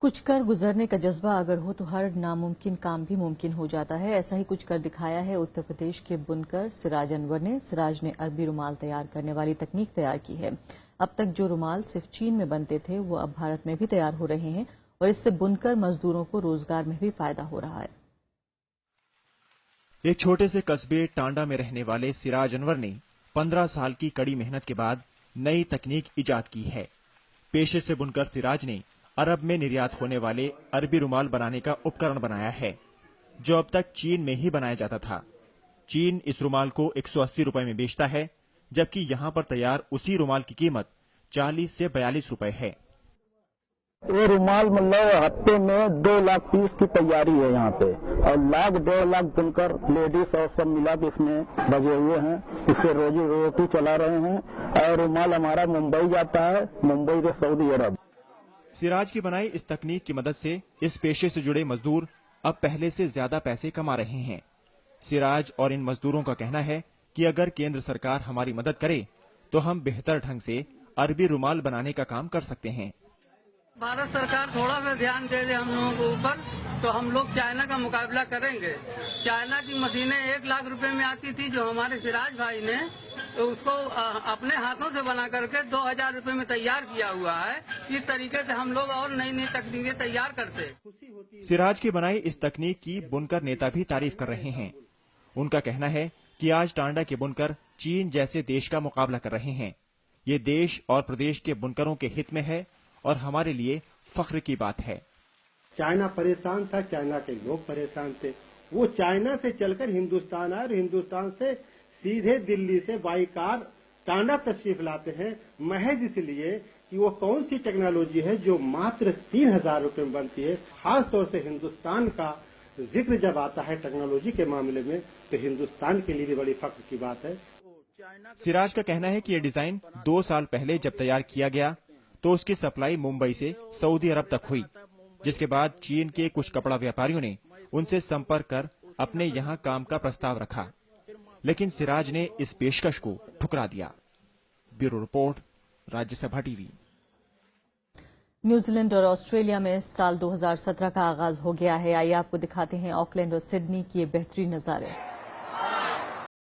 कुछ कर गुजरने का जज्बा अगर हो तो हर नामुमकिन काम भी मुमकिन हो जाता है। ऐसा ही कुछ कर दिखाया है उत्तर प्रदेश के बुनकर सिराज अनवर ने। सिराज ने अरबी रुमाल तैयार करने वाली तकनीक तैयार की है। अब तक जो रुमाल सिर्फ चीन में बनते थे वो अब भारत में भी तैयार हो रहे हैं और इससे बुनकर मजदूरों को रोजगार में भी फायदा हो रहा है। एक छोटे से कस्बे टांडा में रहने वाले सिराज अनवर ने 15 साल की कड़ी मेहनत के बाद नई तकनीक इजाद की है। पेशे से बुनकर सिराज ने अरब में निर्यात होने वाले अरबी रुमाल बनाने का उपकरण बनाया है, जो अब तक चीन में ही बनाया जाता था। चीन इस रुमाल को 180 रुपए में बेचता है, जबकि यहाँ पर तैयार उसी रुमाल की कीमत 40 से 42 रुपए है। ये रुमाल मतलब हफ्ते में 2 लाख पीस की तैयारी है यहाँ पे, और 1.5 लाख बुनकर लेडीज और सब मिला के इसमें लगे हुए हैं। इससे रोजी रोटी चला रहे हैं। और रुमाल हमारा मुंबई जाता है, मुंबई से सऊदी अरब। सिराज की बनाई इस तकनीक की मदद से इस पेशे से जुड़े मजदूर अब पहले से ज्यादा पैसे कमा रहे हैं। सिराज और इन मजदूरों का कहना है कि अगर केंद्र सरकार हमारी मदद करे तो हम बेहतर ढंग से अरबी रुमाल बनाने का काम कर सकते हैं। भारत सरकार थोड़ा सा ध्यान दे दे हम लोगों के ऊपर, तो हम लोग चाइना का मुकाबला करेंगे। चाइना की मशीनें 1 लाख रुपए में आती थी, जो हमारे सिराज भाई ने तो उसको अपने हाथों से बना करके 2000 रुपए में तैयार किया हुआ है। इस तरीके से हम लोग और नई नई तकनीकें तैयार करते। सिराज की बनाई इस तकनीक की बुनकर नेता भी तारीफ कर रहे हैं। उनका कहना है कि आज टांडा के बुनकर चीन जैसे देश का मुकाबला कर रहे हैं। ये देश और प्रदेश के बुनकरों के हित में है और हमारे लिए फख्र की बात है। चाइना परेशान था, चाइना के लोग परेशान थे। वो चाइना से चलकर हिंदुस्तान आए और हिंदुस्तान से सीधे दिल्ली से बाई कार टांडा तशरीफ लाते हैं, महज इसलिए कि वो कौन सी टेक्नोलॉजी है जो मात्र 3000 रुपए में बनती है। खास तौर से हिंदुस्तान का जिक्र जब आता है टेक्नोलॉजी के मामले में, तो हिंदुस्तान के लिए भी बड़ी फख्र की बात है। सिराज का कहना है कि ये डिजाइन 2 साल पहले जब तैयार किया गया तो उसकी सप्लाई मुंबई से सऊदी अरब तक हुई, जिसके बाद चीन के कुछ कपड़ा व्यापारियों ने उनसे संपर्क कर अपने यहाँ काम का प्रस्ताव रखा, लेकिन सिराज ने इस पेशकश को ठुकरा दिया। Bureau report, Rajya Sabha TV. New Zealand और ऑस्ट्रेलिया में साल 2017 का आगाज हो गया है। आइए आपको दिखाते हैं ऑकलैंड और सिडनी की ये बेहतरीन नजारे।